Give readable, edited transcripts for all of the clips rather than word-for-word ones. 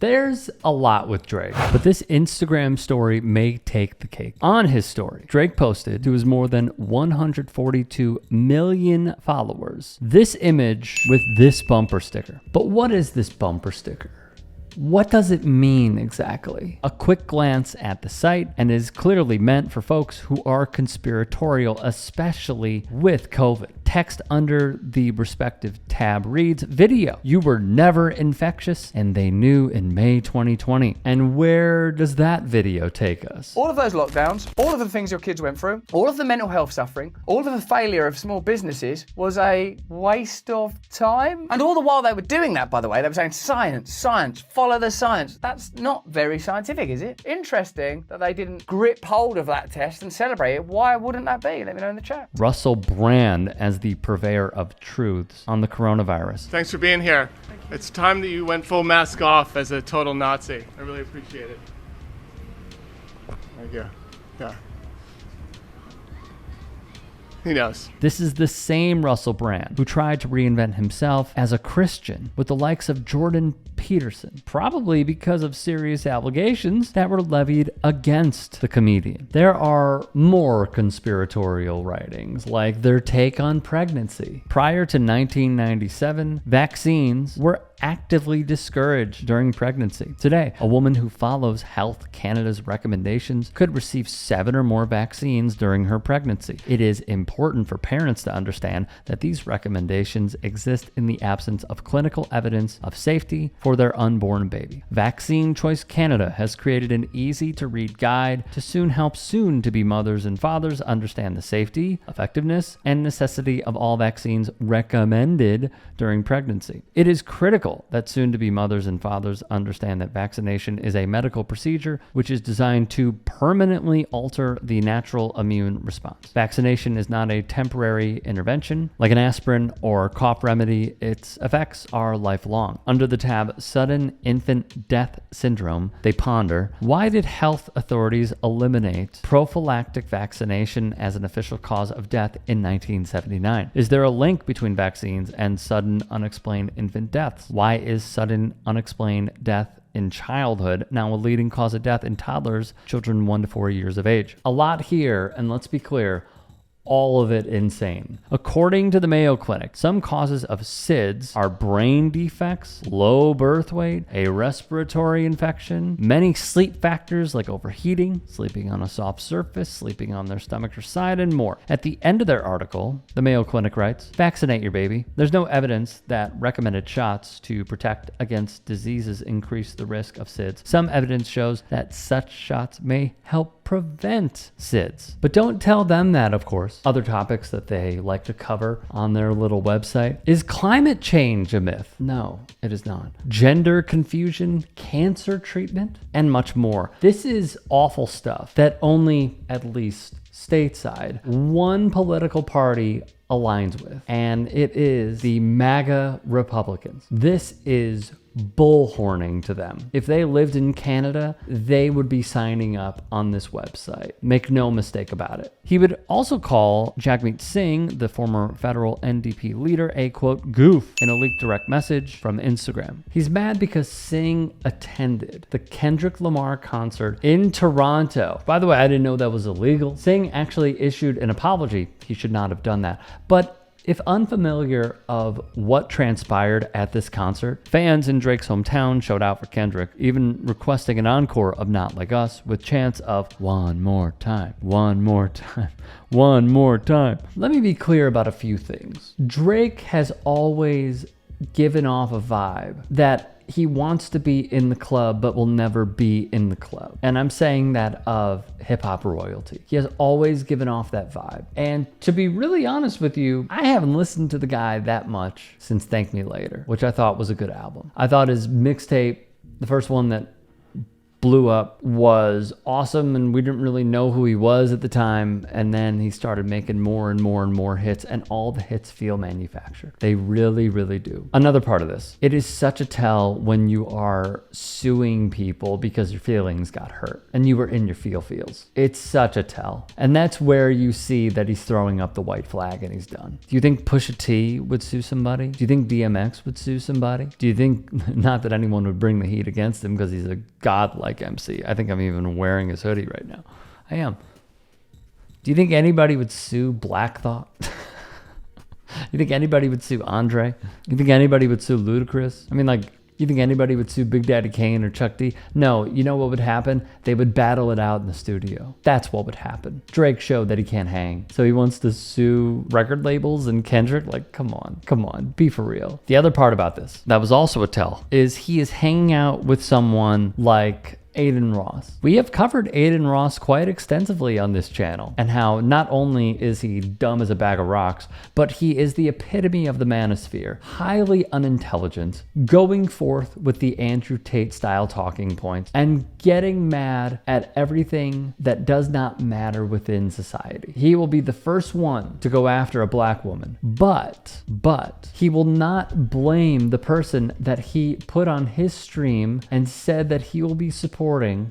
There's a lot with Drake, but this Instagram story may take the cake. On his story, Drake posted to his more than 142 million followers this image with this bumper sticker. But what is this bumper sticker? What does it mean exactly? A quick glance at the site, and is clearly meant for folks who are conspiratorial, especially with COVID. Text under the respective tab reads, video. You were never infectious, and they knew in May 2020. And where does that video take us? All of those lockdowns, all of the things your kids went through, all of the mental health suffering, all of the failure of small businesses was a waste of time. And all the while they were doing that, by the way, they were saying science, science, follow the science. That's not very scientific, is it? Interesting that they didn't grip hold of that test and celebrate it. Why wouldn't that be? Let me know in the chat. Russell Brand as the purveyor of truths on the coronavirus. Thanks for being here. It's time that you went full mask off as a total Nazi. I really appreciate it. Thank you. Yeah. He knows. This is the same Russell Brand who tried to reinvent himself as a Christian with the likes of Jordan Peterson, probably because of serious allegations that were levied against the comedian. There are more conspiratorial writings, like their take on pregnancy. Prior to 1997, vaccines were actively discouraged during pregnancy. Today, a woman who follows Health Canada's recommendations could receive 7 or more vaccines during her pregnancy. It is important for parents to understand that these recommendations exist in the absence of clinical evidence of safety for their unborn baby. Vaccine Choice Canada has created an easy-to-read guide to soon help soon-to-be mothers and fathers understand the safety, effectiveness, and necessity of all vaccines recommended during pregnancy. It is critical that soon-to-be mothers and fathers understand that vaccination is a medical procedure which is designed to permanently alter the natural immune response. Vaccination is not a temporary intervention like an aspirin or cough remedy. Its effects are lifelong. Under the tab Sudden Infant Death Syndrome, they ponder, why did health authorities eliminate prophylactic vaccination as an official cause of death in 1979? Is there a link between vaccines and sudden unexplained infant deaths? Why is sudden unexplained death in childhood now a leading cause of death in toddlers, children 1 to 4 years of age? A lot here, and let's be clear, all of it insane. According to the Mayo Clinic, some causes of SIDS are brain defects, low birth weight, a respiratory infection, many sleep factors like overheating, sleeping on a soft surface, sleeping on their stomach or side, and more. At the end of their article, the Mayo Clinic writes, vaccinate your baby. There's no evidence that recommended shots to protect against diseases increase the risk of SIDS. Some evidence shows that such shots may help prevent SIDS. But don't tell them that, of course. Other topics that they like to cover on their little website. Is climate change a myth? No, it is not. Gender confusion, cancer treatment, and much more. This is awful stuff that only, at least stateside, one political party aligns with, and it is the MAGA Republicans. This is bullhorning to them. If they lived in Canada, they would be signing up on this website. Make no mistake about it. He would also call Jagmeet Singh, the former federal NDP leader, a quote goof in a leaked direct message from Instagram. He's mad because Singh attended the Kendrick Lamar concert in Toronto. By the way, I didn't know that was illegal. Singh actually issued an apology. He should not have done that. But if unfamiliar of what transpired at this concert, fans in Drake's hometown showed out for Kendrick, even requesting an encore of Not Like Us with chants of one more time, one more time, one more time. Let me be clear about a few things. Drake has always given off a vibe that he wants to be in the club but will never be in the club. And I'm saying that of hip-hop royalty. He has always given off that vibe. And to be really honest with you, I haven't listened to the guy that much since Thank Me Later, which I thought was a good album. I thought his mixtape, the first one that blew up, was awesome, and we didn't really know who he was at the time. And then he started making more and more and more hits, and all the hits feel manufactured. They really, really do. Another part of this, it is such a tell when you are suing people because your feelings got hurt and you were in your feels. It's such a tell. And that's where you see that he's throwing up the white flag and he's done. Do you think Pusha T would sue somebody? Do you think DMX would sue somebody? Do you think, not that anyone would bring the heat against him because he's a godlike MC. I think I'm even wearing his hoodie right now. I am. Do you think anybody would sue Black Thought? You think anybody would sue Andre? You think anybody would sue Ludacris? I mean, like, you think anybody would sue Big Daddy Kane or Chuck D? No, you know what would happen? They would battle it out in the studio. That's what would happen. Drake showed that he can't hang, so he wants to sue record labels and Kendrick. Like, come on, be for real. The other part about this, that was also a tell, is he is hanging out with someone like Aiden Ross. We have covered Aiden Ross quite extensively on this channel, and how not only is he dumb as a bag of rocks, but he is the epitome of the manosphere. Highly unintelligent, going forth with the Andrew Tate style talking points, and getting mad at everything that does not matter within society. He will be the first one to go after a black woman, but he will not blame the person that he put on his stream and said that he will be supporting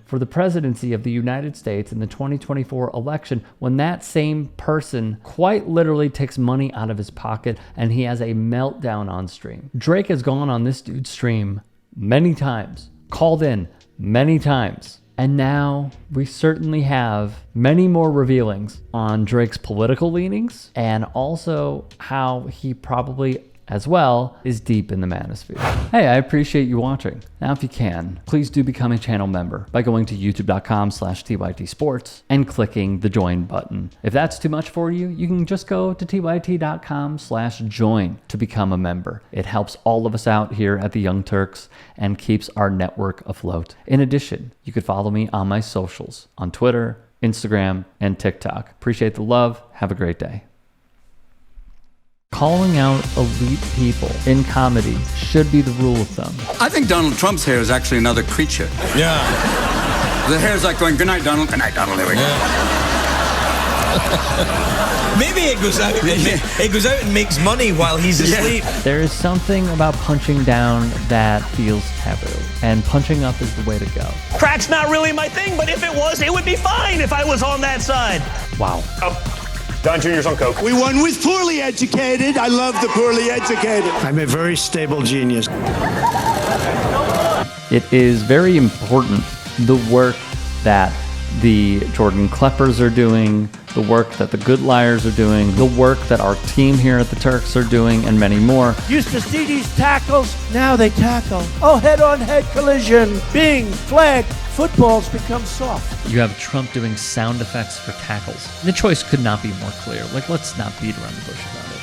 for the presidency of the United States in the 2024 election, when that same person quite literally takes money out of his pocket and he has a meltdown on stream. Drake has gone on this dude's stream many times, called in many times, and now we certainly have many more revealings on Drake's political leanings, and also how he probably as well is deep in the manosphere. Hey, I appreciate you watching. Now, if you can, please do become a channel member by going to youtube.com/TYTsports and clicking the join button. If that's too much for you, you can just go to tyt.com/join to become a member. It helps all of us out here at the Young Turks and keeps our network afloat. In addition, you could follow me on my socials on Twitter, Instagram, and TikTok. Appreciate the love. Have a great day. Calling out elite people in comedy should be the rule of thumb. I think Donald Trump's hair is actually another creature. Yeah. The hair's like going, good night, Donald. Good night, Donald. There we go. Maybe it goes out. It goes out and makes money while he's asleep. There is something about punching down that feels taboo, and punching up is the way to go. Crack's not really my thing, but if it was, it would be fine if I was on that side. Wow. Don Jr.'s on coke. We won with poorly educated. I love the poorly educated. I'm a very stable genius. It is very important, the work that the Jordan Kleppers are doing, the work that the Good Liars are doing, the work that our team here at the Turks are doing, and many more. Used to see these tackles, now they tackle. Oh, head-on-head collision. Bing, flag. Football's become soft. You have Trump doing sound effects for tackles. The choice could not be more clear. Like, let's not beat around the bush about it.